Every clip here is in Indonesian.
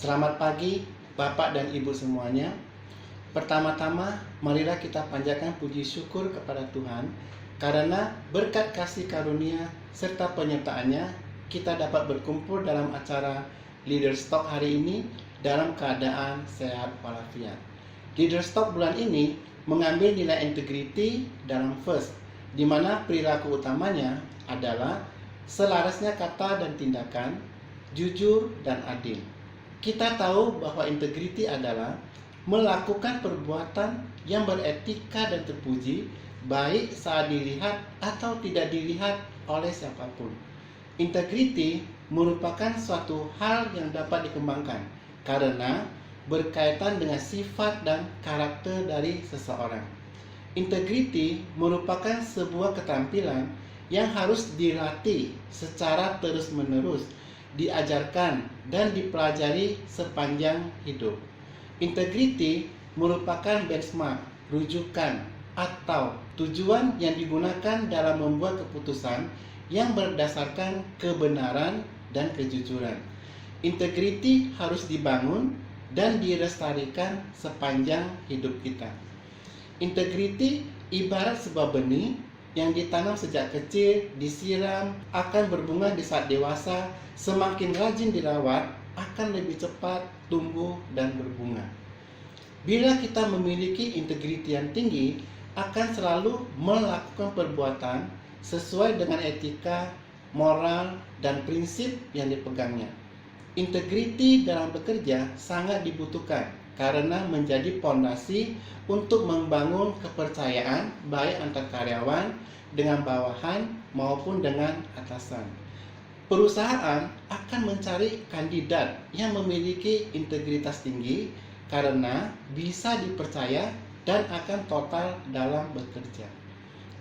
Selamat pagi Bapak dan Ibu semuanya. Pertama-tama, marilah kita panjatkan puji syukur kepada Tuhan karena berkat kasih karunia serta penyertaannya kita dapat berkumpul dalam acara Leaders Talk hari ini dalam keadaan sehat walafiat. Leaders Talk bulan ini mengambil nilai integrity dalam first, di mana perilaku utamanya adalah selarasnya kata dan tindakan, jujur dan adil. Kita tahu bahwa integriti adalah melakukan perbuatan yang beretika dan terpuji, baik saat dilihat atau tidak dilihat oleh siapapun. Integriti merupakan suatu hal yang dapat dikembangkan karena berkaitan dengan sifat dan karakter dari seseorang. Integriti merupakan sebuah keterampilan yang harus dilatih secara terus-menerus, diajarkan dan dipelajari sepanjang hidup. Integriti merupakan benchmark, rujukan, atau tujuan yang digunakan dalam membuat keputusan yang berdasarkan kebenaran dan kejujuran. Integriti harus dibangun dan dilestarikan sepanjang hidup kita. Integriti ibarat sebuah benih yang ditanam sejak kecil, disiram, akan berbunga di saat dewasa, semakin rajin dirawat, akan lebih cepat tumbuh dan berbunga. Bila kita memiliki integriti yang tinggi, akan selalu melakukan perbuatan sesuai dengan etika, moral, dan prinsip yang dipegangnya. Integriti dalam bekerja sangat dibutuhkan karena menjadi pondasi untuk membangun kepercayaan baik antar karyawan dengan bawahan maupun dengan atasan. Perusahaan akan mencari kandidat yang memiliki integritas tinggi karena bisa dipercaya dan akan total dalam bekerja.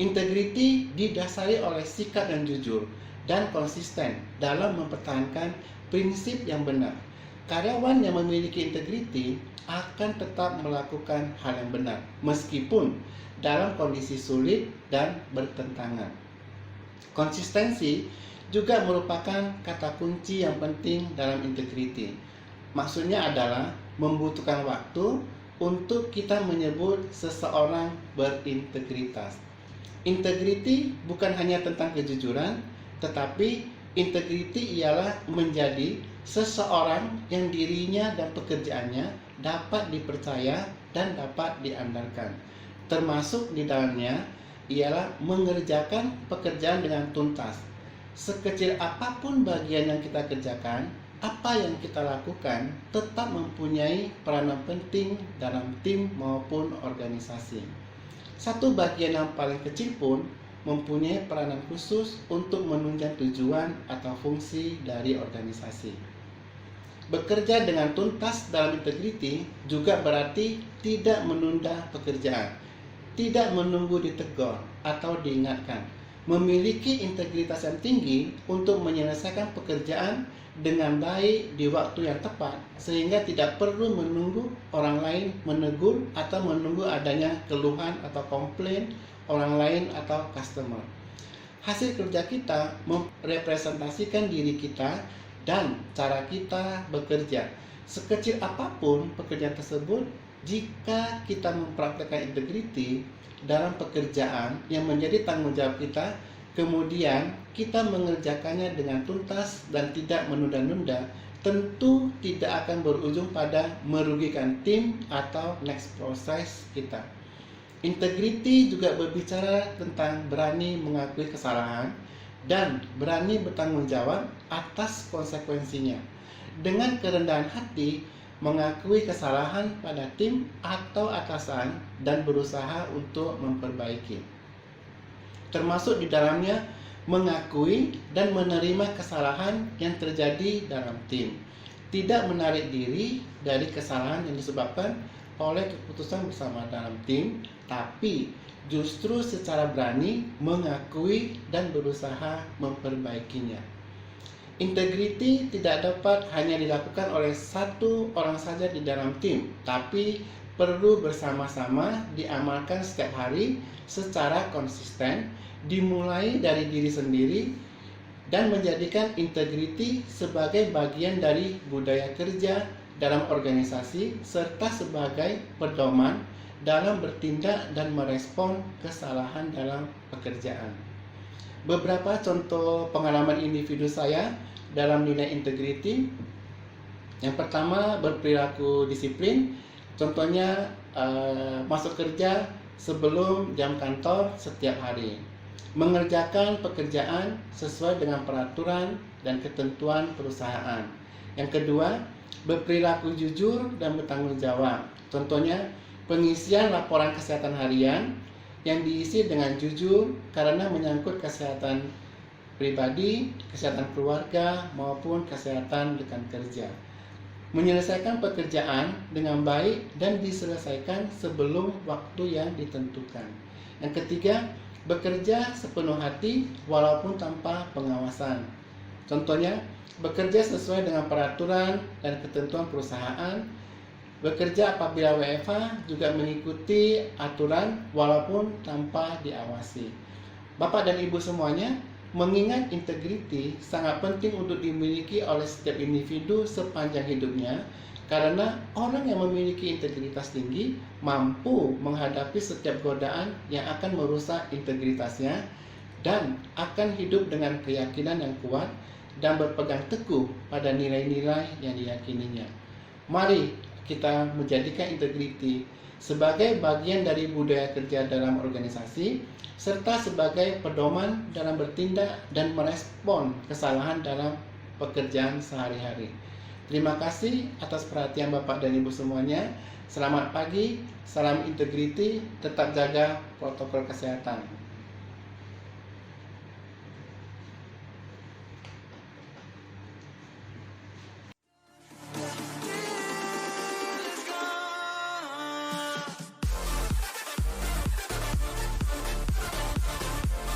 Integriti didasari oleh sikap yang jujur dan konsisten dalam mempertahankan prinsip yang benar. Karyawan yang memiliki integriti akan tetap melakukan hal yang benar meskipun dalam kondisi sulit dan bertentangan. Konsistensi juga merupakan kata kunci yang penting dalam integriti. Maksudnya adalah membutuhkan waktu untuk kita menyebut seseorang berintegritas. Integriti bukan hanya tentang kejujuran, tetapi integriti ialah menjadi seseorang yang dirinya dan pekerjaannya dapat dipercaya dan dapat diandalkan. Termasuk di dalamnya ialah mengerjakan pekerjaan dengan tuntas. Sekecil apapun bagian yang kita kerjakan, apa yang kita lakukan tetap mempunyai peranan penting dalam tim maupun organisasi. Satu bagian yang paling kecil pun mempunyai peranan khusus untuk menunjang tujuan atau fungsi dari organisasi. Bekerja dengan tuntas dalam integriti juga berarti tidak menunda pekerjaan, tidak menunggu ditegur atau diingatkan, memiliki integritas yang tinggi untuk menyelesaikan pekerjaan dengan baik di waktu yang tepat, sehingga tidak perlu menunggu orang lain menegur atau menunggu adanya keluhan atau komplain orang lain atau customer. Hasil kerja kita merepresentasikan diri kita dan cara kita bekerja. Sekecil apapun pekerjaan tersebut, jika kita mempraktikkan integriti dalam pekerjaan yang menjadi tanggung jawab kita, kemudian kita mengerjakannya dengan tuntas dan tidak menunda-nunda, tentu tidak akan berujung pada merugikan tim atau next process kita. Integriti juga berbicara tentang berani mengakui kesalahan dan berani bertanggung jawab atas konsekuensinya. Dengan kerendahan hati, mengakui kesalahan pada tim atau atasan dan berusaha untuk memperbaiki. Termasuk di dalamnya mengakui dan menerima kesalahan yang terjadi dalam tim. Tidak menarik diri dari kesalahan yang disebabkan oleh keputusan bersama dalam tim, tapi justru secara berani mengakui dan berusaha memperbaikinya. Integriti tidak dapat hanya dilakukan oleh satu orang saja di dalam tim, tapi perlu bersama-sama diamalkan setiap hari secara konsisten, dimulai dari diri sendiri dan menjadikan integriti sebagai bagian dari budaya kerja dalam organisasi serta sebagai pedoman dalam bertindak dan merespon kesalahan dalam pekerjaan. Beberapa contoh pengalaman individu saya dalam nilai integriti. Yang pertama, berperilaku disiplin. Contohnya masuk kerja sebelum jam kantor setiap hari. Mengerjakan pekerjaan sesuai dengan peraturan dan ketentuan perusahaan. Yang kedua, berperilaku jujur dan bertanggung jawab. Contohnya, pengisian laporan kesehatan harian yang diisi dengan jujur karena menyangkut kesehatan pribadi, kesehatan keluarga, maupun kesehatan rekan kerja. Menyelesaikan pekerjaan dengan baik dan diselesaikan sebelum waktu yang ditentukan. Yang ketiga, bekerja sepenuh hati walaupun tanpa pengawasan. Contohnya, bekerja sesuai dengan peraturan dan ketentuan perusahaan. Bekerja apabila WFH juga mengikuti aturan walaupun tanpa diawasi. Bapak dan Ibu semuanya, mengingat integriti sangat penting untuk dimiliki oleh setiap individu sepanjang hidupnya, karena orang yang memiliki integritas tinggi mampu menghadapi setiap godaan yang akan merusak integritasnya dan akan hidup dengan keyakinan yang kuat dan berpegang teguh pada nilai-nilai yang diyakininya. Mari kita menjadikan integriti sebagai bagian dari budaya kerja dalam organisasi, serta sebagai pedoman dalam bertindak dan merespon kesalahan dalam pekerjaan sehari-hari. Terima kasih atas perhatian Bapak dan Ibu semuanya. Selamat pagi, salam integriti, tetap jaga protokol kesehatan.